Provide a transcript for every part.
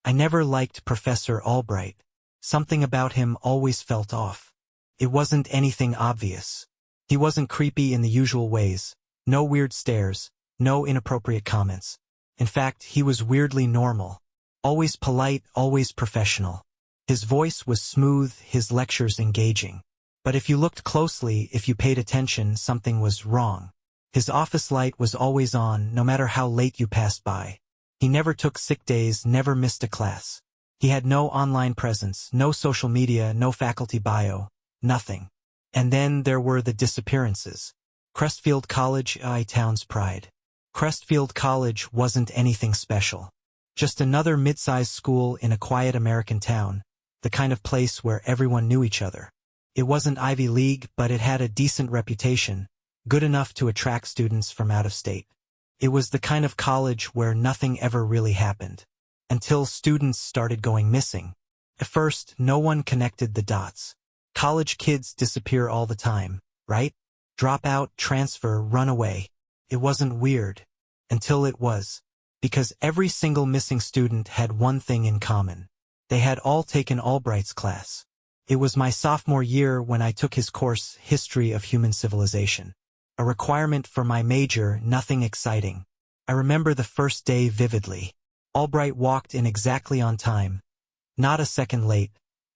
I never liked Professor Albright. Something about him always felt off. It wasn't anything obvious. He wasn't creepy in the usual ways. No weird stares, no inappropriate comments. In fact, he was weirdly normal. Always polite, always professional. His voice was smooth, his lectures engaging. But if you looked closely, if you paid attention, something was wrong. His office light was always on, no matter how late you passed by. He never took sick days, never missed a class. He had no online presence, no social media, no faculty bio, nothing. And then there were the disappearances. Crestfield College, I-Town's pride. Crestfield College wasn't anything special. Just another mid-sized school in a quiet American town, the kind of place where everyone knew each other. It wasn't Ivy League, but it had a decent reputation, good enough to attract students from out of state. It was the kind of college where nothing ever really happened. Until students started going missing. At first, no one connected the dots. College kids disappear all the time, right? Drop out, transfer, run away. It wasn't weird. Until it was. Because every single missing student had one thing in common. They had all taken Albright's class. It was my sophomore year when I took his course, History of Human Civilization. A requirement for my major, nothing exciting. I remember the first day vividly. Albright walked in exactly on time. Not a second late,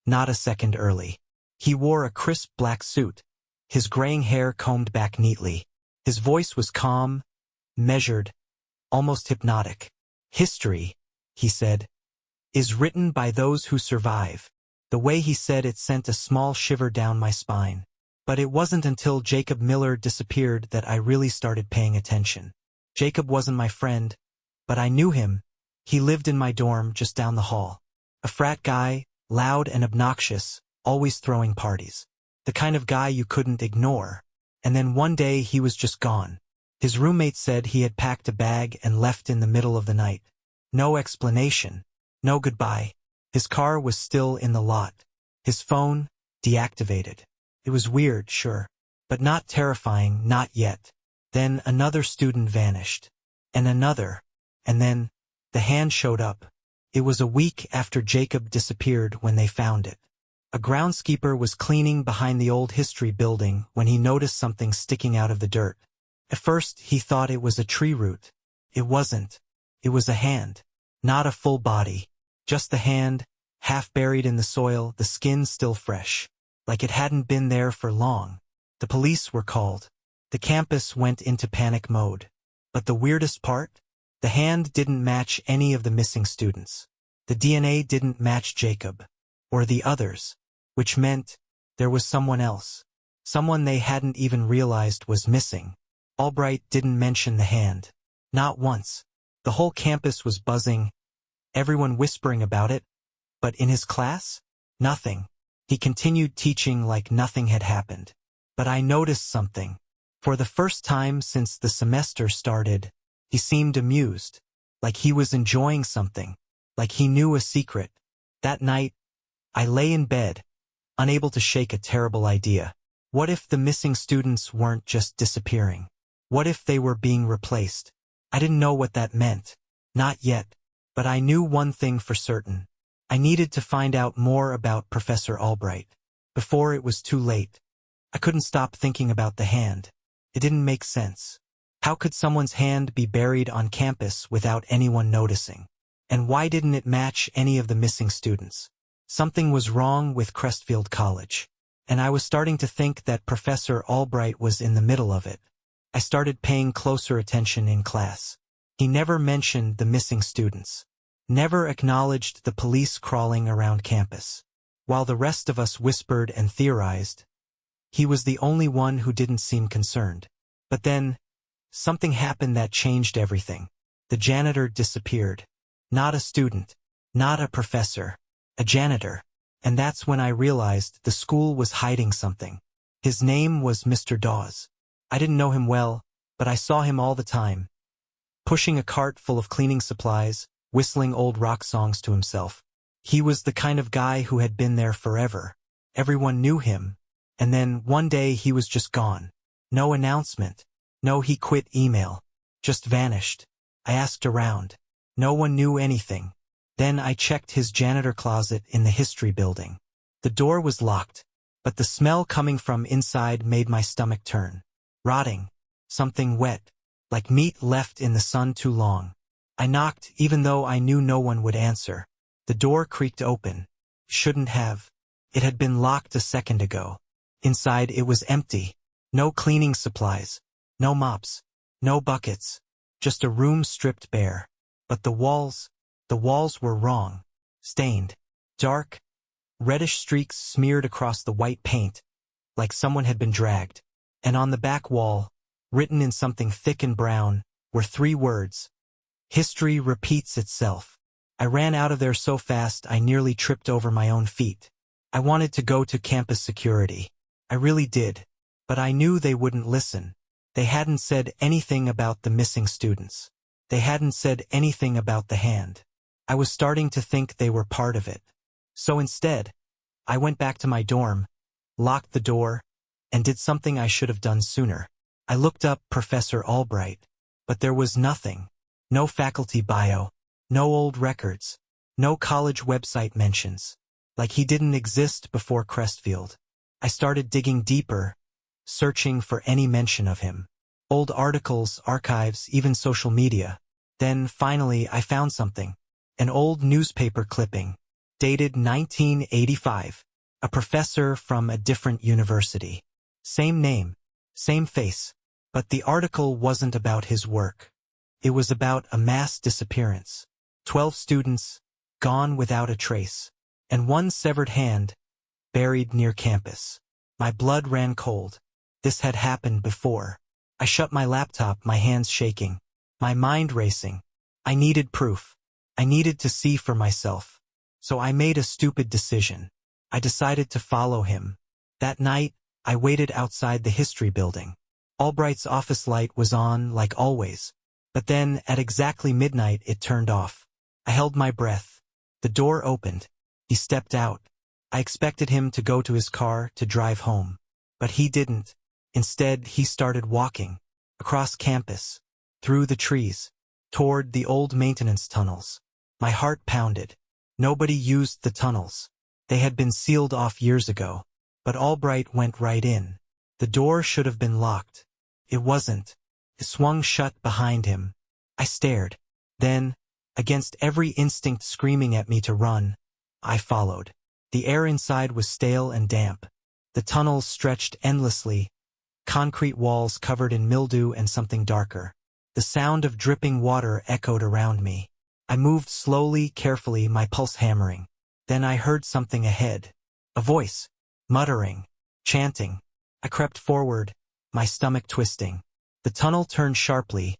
not a second early. He wore a crisp black suit, his graying hair combed back neatly. His voice was calm, measured, almost hypnotic. History, he said, is written by those who survive. The way he said it sent a small shiver down my spine. But it wasn't until Jacob Miller disappeared that I really started paying attention. Jacob wasn't my friend, but I knew him. He lived in my dorm just down the hall. A frat guy, loud and obnoxious, always throwing parties. The kind of guy you couldn't ignore. And then one day he was just gone. His roommate said he had packed a bag and left in the middle of the night. No explanation. No goodbye. His car was still in the lot. His phone, deactivated. It was weird, sure, but not terrifying, not yet. Then another student vanished. And another. And then, the hand showed up. It was a week after Jacob disappeared when they found it. A groundskeeper was cleaning behind the old history building when he noticed something sticking out of the dirt. At first, he thought it was a tree root. It wasn't. It was a hand. Not a full body. Just the hand, half buried in the soil, the skin still fresh. Like it hadn't been there for long. The police were called. The campus went into panic mode. But the weirdest part? The hand didn't match any of the missing students. The DNA didn't match Jacob. Or the others. Which meant there was someone else. Someone they hadn't even realized was missing. Albright didn't mention the hand. Not once. The whole campus was buzzing. Everyone whispering about it. But in his class? Nothing. He continued teaching like nothing had happened. But I noticed something. For the first time since the semester started, he seemed amused. Like he was enjoying something. Like he knew a secret. That night, I lay in bed, unable to shake a terrible idea. What if the missing students weren't just disappearing? What if they were being replaced? I didn't know what that meant. Not yet. But I knew one thing for certain. I needed to find out more about Professor Albright. Before it was too late. I couldn't stop thinking about the hand. It didn't make sense. How could someone's hand be buried on campus without anyone noticing? And why didn't it match any of the missing students? Something was wrong with Crestfield College. And I was starting to think that Professor Albright was in the middle of it. I started paying closer attention in class. He never mentioned the missing students. Never acknowledged the police crawling around campus. While the rest of us whispered and theorized, he was the only one who didn't seem concerned. But then, something happened that changed everything. The janitor disappeared. Not a student. Not a professor. A janitor. And that's when I realized the school was hiding something. His name was Mr. Dawes. I didn't know him well, but I saw him all the time. Pushing a cart full of cleaning supplies, whistling old rock songs to himself. He was the kind of guy who had been there forever. Everyone knew him. And then, one day he was just gone. No announcement. No, he quit email. Just vanished. I asked around. No one knew anything. Then I checked his janitor closet in the history building. The door was locked, but the smell coming from inside made my stomach turn. Rotting. Something wet. Like meat left in the sun too long. I knocked, even though I knew no one would answer. The door creaked open. Shouldn't have. It had been locked a second ago. Inside it was empty. No cleaning supplies. No mops. No buckets. Just a room stripped bare. But the walls were wrong. Stained. Dark. Reddish streaks smeared across the white paint, like someone had been dragged. And on the back wall, written in something thick and brown, were 3 words. History repeats itself. I ran out of there so fast I nearly tripped over my own feet. I wanted to go to campus security. I really did. But I knew they wouldn't listen. They hadn't said anything about the missing students. They hadn't said anything about the hand. I was starting to think they were part of it. So instead, I went back to my dorm, locked the door, and did something I should have done sooner. I looked up Professor Albright, but there was nothing. No faculty bio, no old records, no college website mentions. Like he didn't exist before Crestfield. I started digging deeper, searching for any mention of him. Old articles, archives, even social media. Then, finally, I found something. An old newspaper clipping. Dated 1985. A professor from a different university. Same name, same face. But the article wasn't about his work. It was about a mass disappearance. 12 students, gone without a trace. And 1 severed hand, buried near campus. My blood ran cold. This had happened before. I shut my laptop, my hands shaking. My mind racing. I needed proof. I needed to see for myself. So I made a stupid decision. I decided to follow him. That night, I waited outside the history building. Albright's office light was on, like always. But then, at exactly midnight, it turned off. I held my breath. The door opened. He stepped out. I expected him to go to his car to drive home. But he didn't. Instead, he started walking. Across campus. Through the trees. Toward the old maintenance tunnels. My heart pounded. Nobody used the tunnels. They had been sealed off years ago. But Albright went right in. The door should have been locked. It wasn't. It swung shut behind him. I stared. Then, against every instinct screaming at me to run, I followed. The air inside was stale and damp. The tunnels stretched endlessly, concrete walls covered in mildew and something darker. The sound of dripping water echoed around me. I moved slowly, carefully, my pulse hammering. Then I heard something ahead. A voice. Muttering. Chanting. I crept forward, my stomach twisting. The tunnel turned sharply.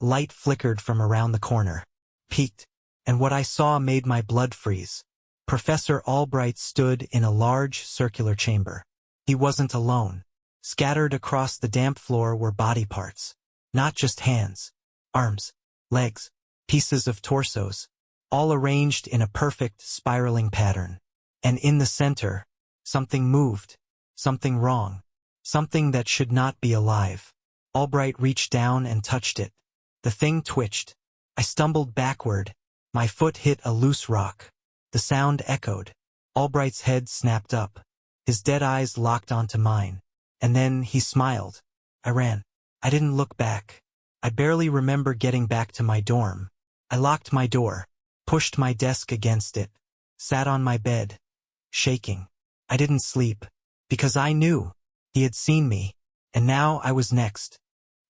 Light flickered from around the corner. Peeked. And what I saw made my blood freeze. Professor Albright stood in a large, circular chamber. He wasn't alone. Scattered across the damp floor were body parts. Not just hands. Arms. Legs. Pieces of torsos. All arranged in a perfect, spiraling pattern. And in the center, something moved. Something wrong. Something that should not be alive. Albright reached down and touched it. The thing twitched. I stumbled backward. My foot hit a loose rock. The sound echoed. Albright's head snapped up. His dead eyes locked onto mine. And then he smiled. I ran. I didn't look back. I barely remember getting back to my dorm. I locked my door, pushed my desk against it, sat on my bed, shaking. I didn't sleep, because I knew he had seen me, and now I was next.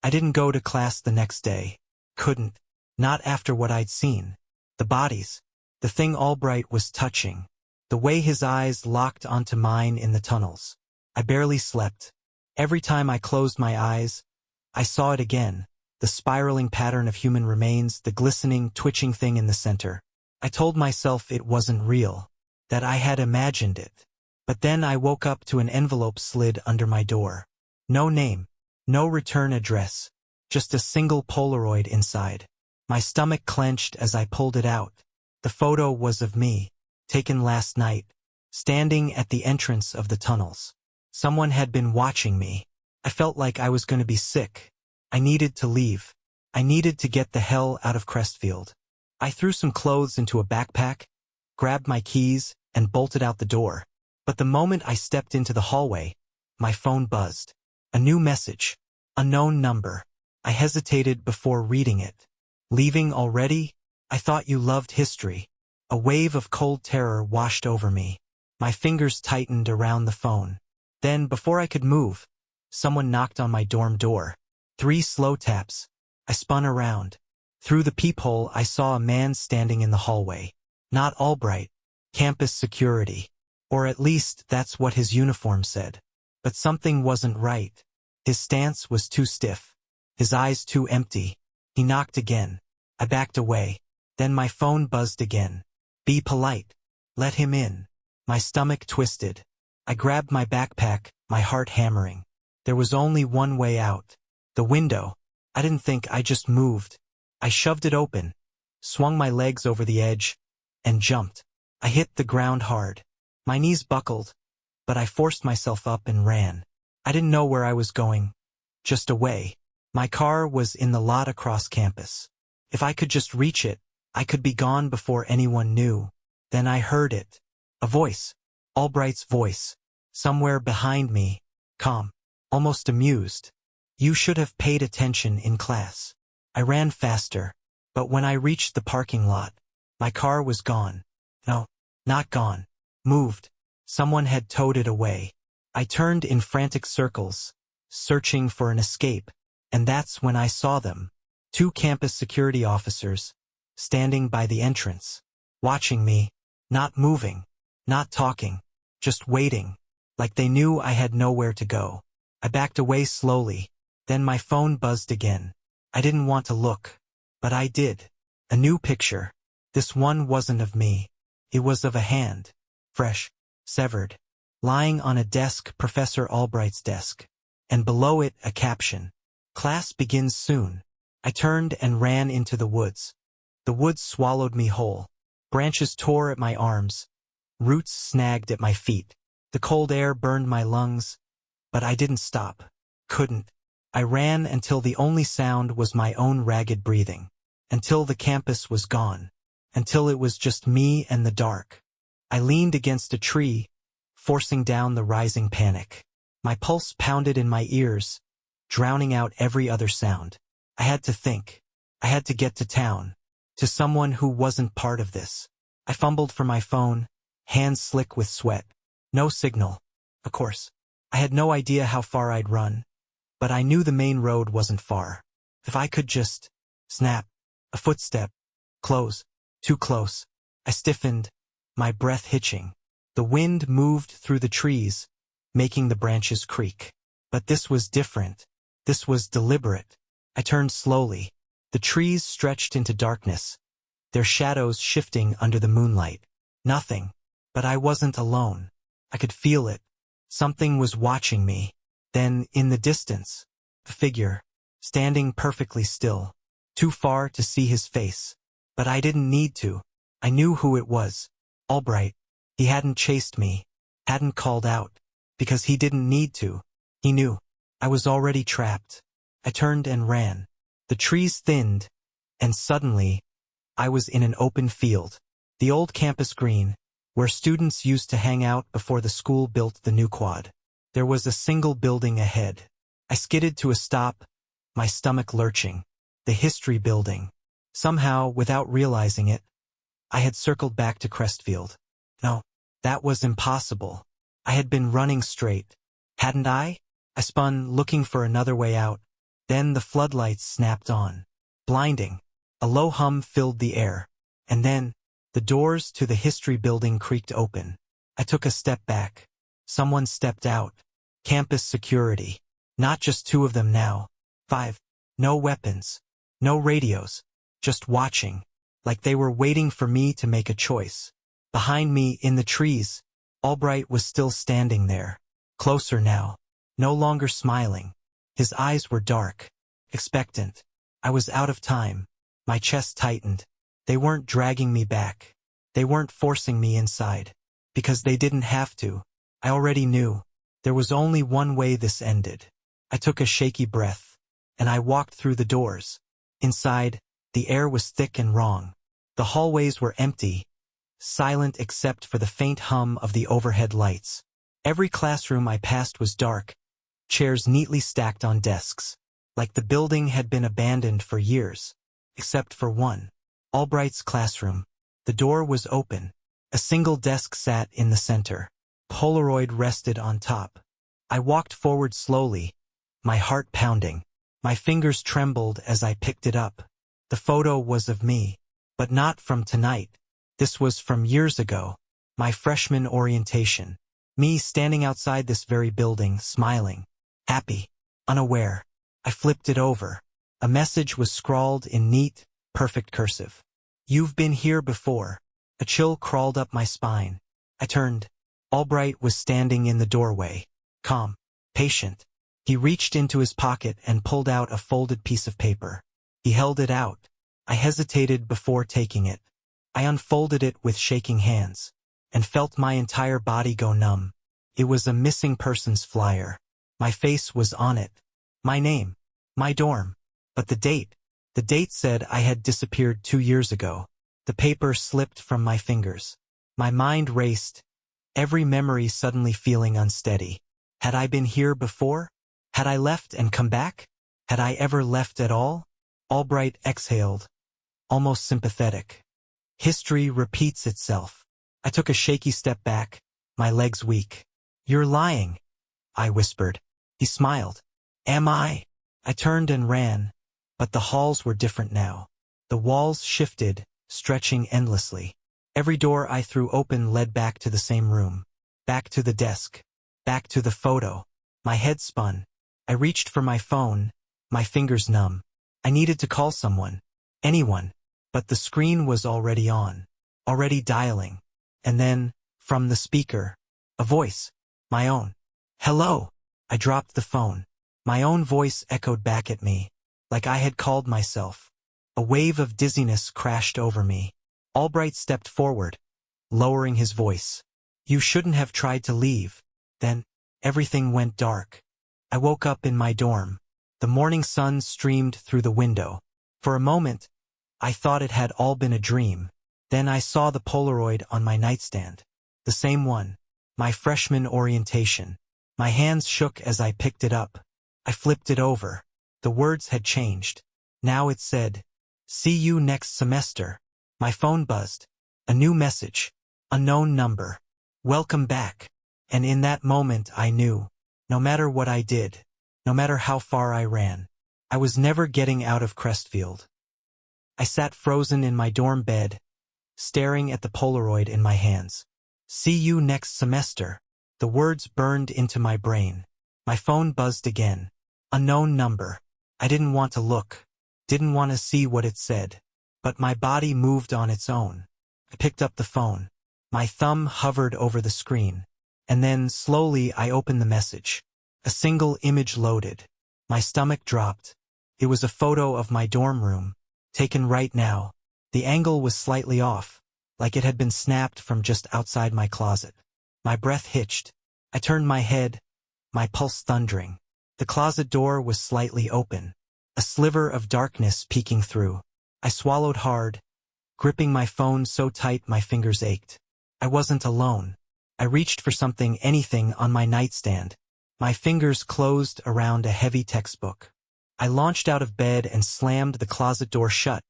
I didn't go to class the next day. Couldn't. Not after what I'd seen. The bodies. The thing Albright was touching. The way his eyes locked onto mine in the tunnels. I barely slept. Every time I closed my eyes, I saw it again. The spiraling pattern of human remains, the glistening, twitching thing in the center. I told myself it wasn't real, that I had imagined it. But then I woke up to an envelope slid under my door. No name, no return address, just a single Polaroid inside. My stomach clenched as I pulled it out. The photo was of me, taken last night, standing at the entrance of the tunnels. Someone had been watching me. I felt like I was going to be sick. I needed to leave. I needed to get the hell out of Crestfield. I threw some clothes into a backpack, grabbed my keys, and bolted out the door. But the moment I stepped into the hallway, my phone buzzed. A new message. Unknown number. I hesitated before reading it. Leaving already? I thought you loved history. A wave of cold terror washed over me. My fingers tightened around the phone. Then, before I could move, someone knocked on my dorm door. 3 slow taps. I spun around. Through the peephole, I saw a man standing in the hallway. Not Albright. Campus security. Or at least, that's what his uniform said. But something wasn't right. His stance was too stiff. His eyes too empty. He knocked again. I backed away. Then my phone buzzed again. Be polite. Let him in. My stomach twisted. I grabbed my backpack, my heart hammering. There was only one way out. The window. I didn't think, I just moved. I shoved it open, swung my legs over the edge, and jumped. I hit the ground hard. My knees buckled, but I forced myself up and ran. I didn't know where I was going. Just away. My car was in the lot across campus. If I could just reach it, I could be gone before anyone knew. Then I heard it. A voice. Albright's voice. Somewhere behind me. Calm. Almost amused. You should have paid attention in class. I ran faster. But when I reached the parking lot, my car was gone. No, not gone. Moved. Someone had towed it away. I turned in frantic circles, searching for an escape. And that's when I saw them. 2 campus security officers, standing by the entrance, watching me, not moving, not talking, just waiting, like they knew I had nowhere to go. I backed away slowly, then my phone buzzed again. I didn't want to look, but I did. A new picture. This one wasn't of me. It was of a hand, fresh, severed, lying on a desk, Professor Albright's desk, and below it a caption. Class begins soon. I turned and ran into the woods. The woods swallowed me whole. Branches tore at my arms. Roots snagged at my feet. The cold air burned my lungs. But I didn't stop. Couldn't. I ran until the only sound was my own ragged breathing. Until the campus was gone. Until it was just me and the dark. I leaned against a tree, forcing down the rising panic. My pulse pounded in my ears, drowning out every other sound. I had to think. I had to get to town. To someone who wasn't part of this. I fumbled for my phone, hands slick with sweat. No signal. Of course. I had no idea how far I'd run. But I knew the main road wasn't far. If I could just snap. A footstep. Close. Too close. I stiffened, my breath hitching. The wind moved through the trees, making the branches creak. But this was different. This was deliberate. I turned slowly. The trees stretched into darkness, their shadows shifting under the moonlight. Nothing. But I wasn't alone. I could feel it. Something was watching me. Then, in the distance, a figure, standing perfectly still, too far to see his face. But I didn't need to. I knew who it was. Albright. He hadn't chased me, hadn't called out, because he didn't need to. He knew. I was already trapped. I turned and ran. The trees thinned, and suddenly, I was in an open field. The old campus green, where students used to hang out before the school built the new quad. There was a single building ahead. I skidded to a stop, my stomach lurching. The history building. Somehow, without realizing it, I had circled back to Crestfield. No, that was impossible. I had been running straight. Hadn't I? I spun, looking for another way out. Then the floodlights snapped on. Blinding. A low hum filled the air. And then, the doors to the history building creaked open. I took a step back. Someone stepped out. Campus security. Not just 2 of them now. 5. No weapons. No radios. Just watching. Like they were waiting for me to make a choice. Behind me, in the trees, Albright was still standing there. Closer now. No longer smiling. His eyes were dark. Expectant. I was out of time. My chest tightened. They weren't dragging me back. They weren't forcing me inside. Because they didn't have to. I already knew. There was only one way this ended. I took a shaky breath. And I walked through the doors. Inside, the air was thick and wrong. The hallways were empty, silent except for the faint hum of the overhead lights. Every classroom I passed was dark, chairs neatly stacked on desks, like the building had been abandoned for years, except for one. Albright's classroom. The door was open. A single desk sat in the center. Polaroid rested on top. I walked forward slowly, my heart pounding. My fingers trembled as I picked it up. The photo was of me, but not from tonight. This was from years ago, my freshman orientation. Me standing outside this very building, smiling, happy, unaware. I flipped it over. A message was scrawled in neat, perfect cursive. "You've been here before." A chill crawled up my spine. I turned. Albright was standing in the doorway, calm, patient. He reached into his pocket and pulled out a folded piece of paper. He held it out. I hesitated before taking it. I unfolded it with shaking hands, and felt my entire body go numb. It was a missing persons flyer. My face was on it. My name. My dorm. But the date. The date said I had disappeared 2 years ago. The paper slipped from my fingers. My mind raced, every memory suddenly feeling unsteady. Had I been here before? Had I left and come back? Had I ever left at all? Albright exhaled, almost sympathetic. History repeats itself. I took a shaky step back, my legs weak. "You're lying," I whispered. He smiled. "Am I?" I turned and ran, but the halls were different now. The walls shifted, stretching endlessly. Every door I threw open led back to the same room, back to the desk, back to the photo. My head spun. I reached for my phone, my fingers numb. I needed to call someone, anyone, but the screen was already on, already dialing. And then, from the speaker, a voice, my own. "Hello." I dropped the phone. My own voice echoed back at me, like I had called myself. A wave of dizziness crashed over me. Albright stepped forward, lowering his voice. "You shouldn't have tried to leave." Then, everything went dark. I woke up in my dorm. The morning sun streamed through the window. For a moment, I thought it had all been a dream. Then I saw the Polaroid on my nightstand. The same one. My freshman orientation. My hands shook as I picked it up. I flipped it over. The words had changed. Now it said, "See you next semester." My phone buzzed. A new message. Unknown number. "Welcome back." And in that moment I knew, no matter what I did, no matter how far I ran, I was never getting out of Crestfield. I sat frozen in my dorm bed, staring at the Polaroid in my hands. "See you next semester." The words burned into my brain. My phone buzzed again. Unknown number. I didn't want to look, didn't want to see what it said, but my body moved on its own. I picked up the phone. My thumb hovered over the screen, and then slowly I opened the message. A single image loaded. My stomach dropped. It was a photo of my dorm room, taken right now. The angle was slightly off, like it had been snapped from just outside my closet. My breath hitched. I turned my head, my pulse thundering. The closet door was slightly open, a sliver of darkness peeking through. I swallowed hard, gripping my phone so tight my fingers ached. I wasn't alone. I reached for something, anything, on my nightstand. My fingers closed around a heavy textbook. I launched out of bed and slammed the closet door shut,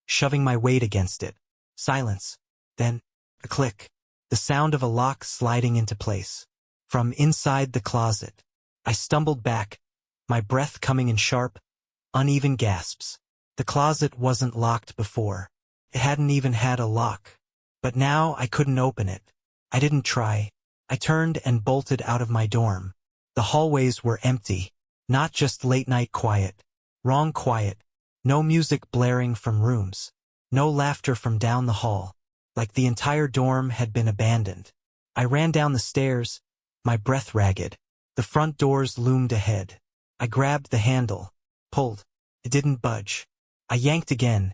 shoving my weight against it. Silence. Then, a click. The sound of a lock sliding into place. From inside the closet, I stumbled back, my breath coming in sharp, uneven gasps. The closet wasn't locked before. It hadn't even had a lock. But now I couldn't open it. I didn't try. I turned and bolted out of my dorm. The hallways were empty. Not just late-night quiet. Wrong quiet. No music blaring from rooms. No laughter from down the hall. Like the entire dorm had been abandoned. I ran down the stairs, my breath ragged. The front doors loomed ahead. I grabbed the handle, pulled. It didn't budge. I yanked again,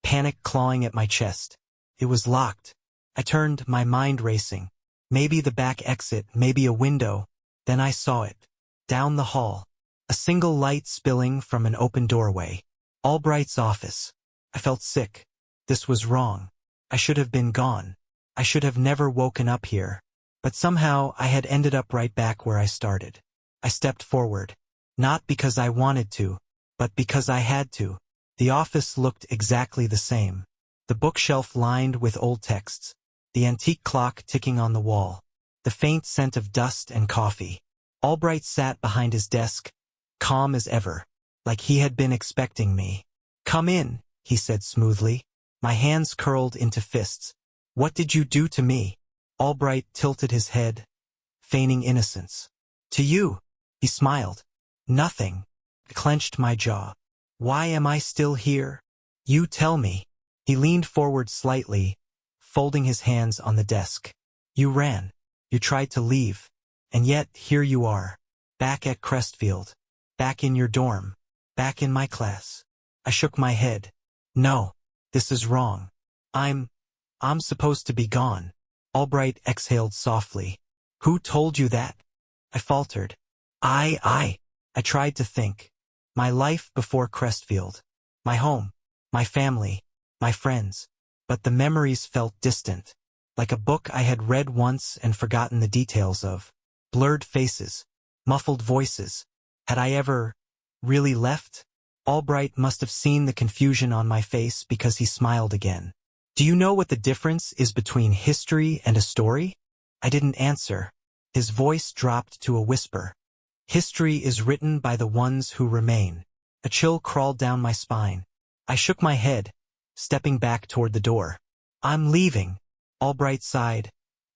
panic clawing at my chest. It was locked. I turned, my mind racing. Maybe the back exit, maybe a window. Then I saw it. Down the hall. A single light spilling from an open doorway. Albright's office. I felt sick. This was wrong. I should have been gone. I should have never woken up here. But somehow I had ended up right back where I started. I stepped forward. Not because I wanted to, but because I had to. The office looked exactly the same. The bookshelf lined with old texts. The antique clock ticking on the wall. The faint scent of dust and coffee. Albright sat behind his desk, calm as ever, like he had been expecting me. "Come in," he said smoothly. My hands curled into fists. "What did you do to me?" Albright tilted his head, feigning innocence. "To you," he smiled. "Nothing." I clenched my jaw. "Why am I still here?" "You tell me." He leaned forward slightly, folding his hands on the desk. "You ran. You tried to leave. And yet, here you are. Back at Crestfield. Back in your dorm. Back in my class." I shook my head. "No. This is wrong. I'm supposed to be gone." Albright exhaled softly. "Who told you that?" I faltered. I tried to think. My life before Crestfield. My home. My family. My friends. But the memories felt distant. Like a book I had read once and forgotten the details of. Blurred faces. Muffled voices. Had I ever really left? Albright must have seen the confusion on my face because he smiled again. "Do you know what the difference is between history and a story?" I didn't answer. His voice dropped to a whisper. "History is written by the ones who remain." A chill crawled down my spine. I shook my head, stepping back toward the door. "I'm leaving." Albright sighed,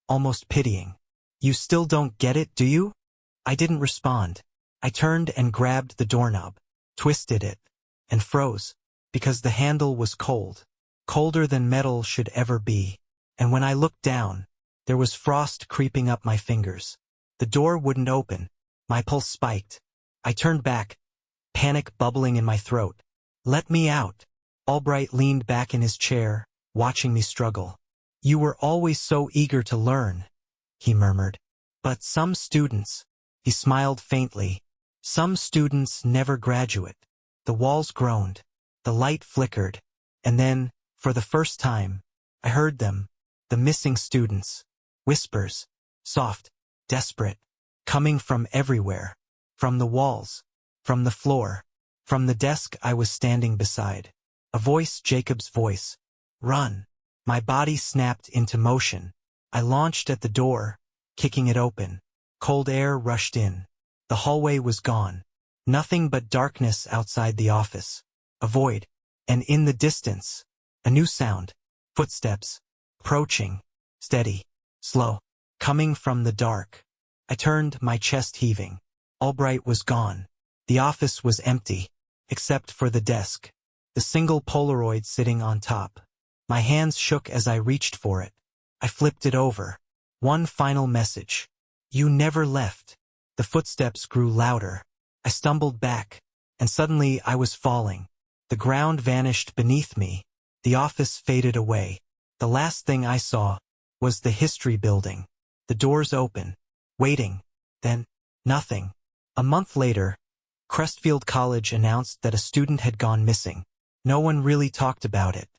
almost pitying. "You still don't get it, do you?" I didn't respond. I turned and grabbed the doorknob, twisted it, and froze, because the handle was cold. Colder than metal should ever be. And when I looked down, there was frost creeping up my fingers. The door wouldn't open. My pulse spiked. I turned back, panic bubbling in my throat. "Let me out." Albright leaned back in his chair, watching me struggle. "You were always so eager to learn," he murmured. "But some students," he smiled faintly, "some students never graduate." The walls groaned. The light flickered. And then, for the first time, I heard them, the missing students. Whispers, soft, desperate, coming from everywhere. From the walls, from the floor, from the desk I was standing beside. A voice, Jacob's voice. "Run." My body snapped into motion. I launched at the door, kicking it open. Cold air rushed in. The hallway was gone. Nothing but darkness outside the office. A void. And in the distance, a new sound. Footsteps. Approaching. Steady. Slow. Coming from the dark. I turned, my chest heaving. Albright was gone. The office was empty, except for the desk. The single Polaroid sitting on top. My hands shook as I reached for it. I flipped it over. One final message. "You never left." The footsteps grew louder. I stumbled back, and suddenly I was falling. The ground vanished beneath me. The office faded away. The last thing I saw was the history building. The doors open, waiting, then nothing. A month later, Crestfield College announced that a student had gone missing. No one really talked about it,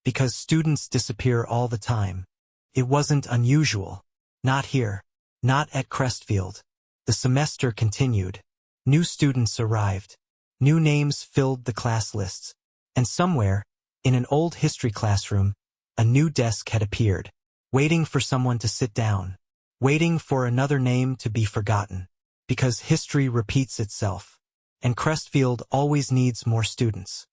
because students disappear all the time. It wasn't unusual. Not here. Not at Crestfield. The semester continued. New students arrived. New names filled the class lists. And somewhere, in an old history classroom, a new desk had appeared, waiting for someone to sit down, waiting for another name to be forgotten. Because history repeats itself. And Crestfield always needs more students.